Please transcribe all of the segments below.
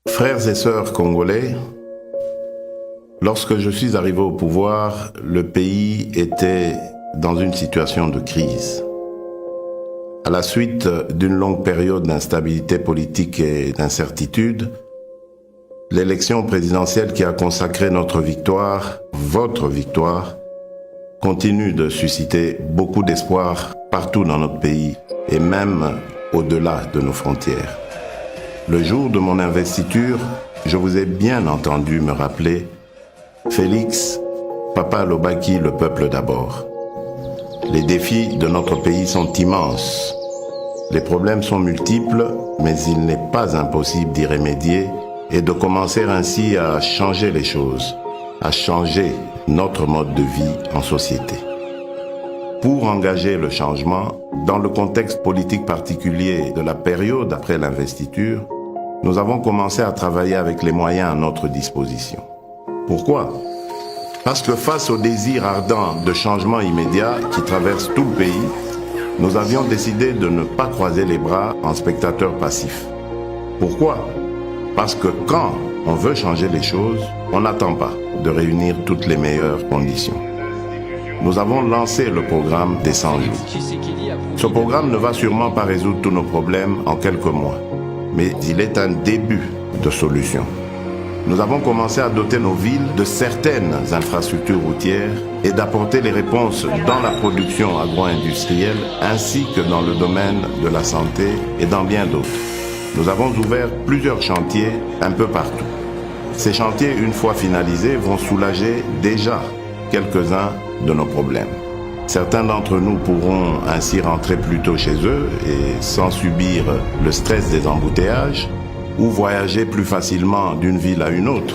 Frères et sœurs congolais, lorsque je suis arrivé au pouvoir, le pays était dans une situation de crise. À la suite d'une longue période d'instabilité politique et d'incertitude, l'élection présidentielle qui a consacré notre victoire, votre victoire, continue de susciter beaucoup d'espoir partout dans notre pays et même au-delà de nos frontières. Le jour de mon investiture, je vous ai bien entendu me rappeler « Félix, Papa alobaki, le peuple d'abord ». Les défis de notre pays sont immenses. Les problèmes sont multiples, mais il n'est pas impossible d'y remédier et de commencer ainsi à changer les choses, à changer notre mode de vie en société. Pour engager le changement, dans le contexte politique particulier de la période après l'investiture, nous avons commencé à travailler avec les moyens à notre disposition. Pourquoi ? Parce que face au désir ardent de changement immédiat qui traverse tout le pays, nous avions décidé de ne pas croiser les bras en spectateurs passifs. Pourquoi ? Parce que quand on veut changer les choses, on n'attend pas de réunir toutes les meilleures conditions. Nous avons lancé le programme des 100 jours. Ce programme ne va sûrement pas résoudre tous nos problèmes en quelques mois, mais il est un début de solution. Nous avons commencé à doter nos villes de certaines infrastructures routières et d'apporter les réponses dans la production agro-industrielle ainsi que dans le domaine de la santé et dans bien d'autres. Nous avons ouvert plusieurs chantiers un peu partout. Ces chantiers, une fois finalisés, vont soulager déjà quelques-uns de nos problèmes. Certains d'entre nous pourront ainsi rentrer plus tôt chez eux et sans subir le stress des embouteillages, ou voyager plus facilement d'une ville à une autre,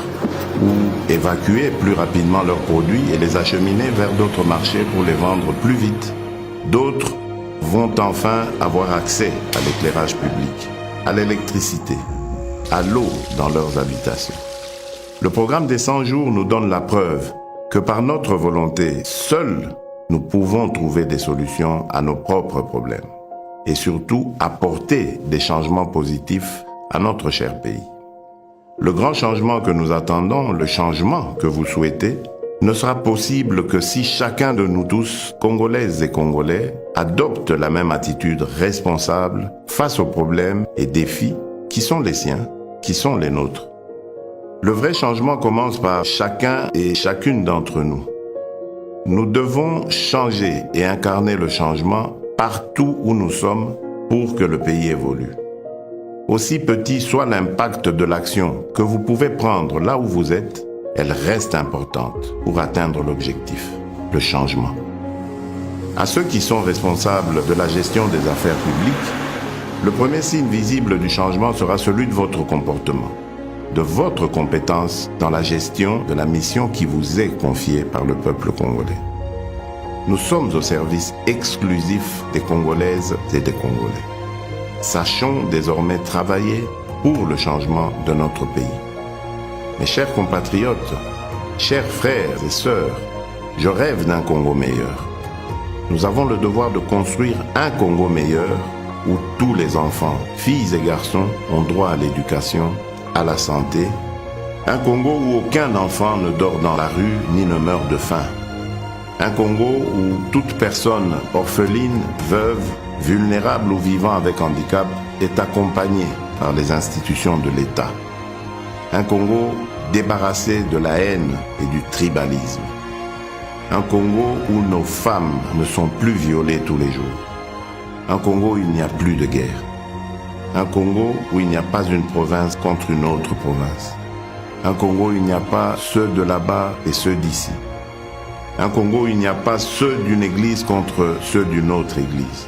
ou évacuer plus rapidement leurs produits et les acheminer vers d'autres marchés pour les vendre plus vite. D'autres vont enfin avoir accès à l'éclairage public, à l'électricité, à l'eau dans leurs habitations. Le programme des 100 jours nous donne la preuve que par notre volonté, seuls nous pouvons trouver des solutions à nos propres problèmes et surtout apporter des changements positifs à notre cher pays. Le grand changement que nous attendons, le changement que vous souhaitez, ne sera possible que si chacun de nous tous, Congolaises et Congolais, adopte la même attitude responsable face aux problèmes et défis qui sont les siens, qui sont les nôtres. Le vrai changement commence par chacun et chacune d'entre nous. Nous devons changer et incarner le changement partout où nous sommes pour que le pays évolue. Aussi petit soit l'impact de l'action que vous pouvez prendre là où vous êtes, elle reste importante pour atteindre l'objectif, le changement. À ceux qui sont responsables de la gestion des affaires publiques, le premier signe visible du changement sera celui de votre comportement, de votre compétence dans la gestion de la mission qui vous est confiée par le peuple congolais. Nous sommes au service exclusif des Congolaises et des Congolais. Sachons désormais travailler pour le changement de notre pays. Mes chers compatriotes, chers frères et sœurs, je rêve d'un Congo meilleur. Nous avons le devoir de construire un Congo meilleur où tous les enfants, filles et garçons, ont droit à l'éducation, à la santé. Un Congo où aucun enfant ne dort dans la rue ni ne meurt de faim. Un Congo où toute personne orpheline, veuve, vulnérable ou vivant avec handicap est accompagnée par les institutions de l'État. Un Congo débarrassé de la haine et du tribalisme. Un Congo où nos femmes ne sont plus violées tous les jours. Un Congo où il n'y a plus de guerre. Un Congo où il n'y a pas une province contre une autre province. Un Congo où il n'y a pas ceux de là-bas et ceux d'ici. Un Congo où il n'y a pas ceux d'une église contre ceux d'une autre église.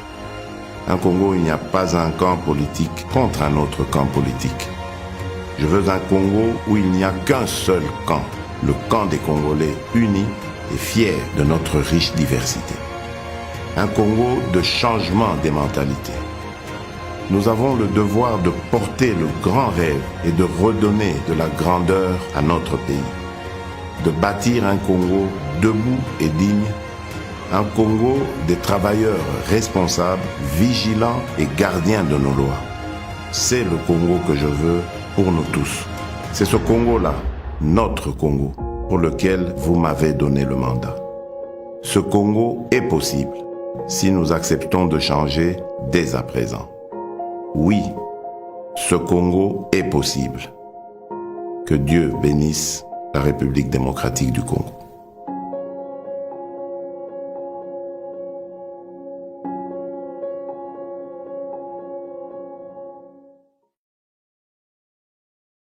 Un Congo où il n'y a pas un camp politique contre un autre camp politique. Je veux un Congo où il n'y a qu'un seul camp, le camp des Congolais unis et fiers de notre riche diversité. Un Congo de changement des mentalités. Nous avons le devoir de porter le grand rêve et de redonner de la grandeur à notre pays. De bâtir un Congo debout et digne, un Congo des travailleurs responsables, vigilants et gardiens de nos lois. C'est le Congo que je veux pour nous tous. C'est ce Congo-là, notre Congo, pour lequel vous m'avez donné le mandat. Ce Congo est possible si nous acceptons de changer dès à présent. Oui, ce Congo est possible. Que Dieu bénisse la République démocratique du Congo.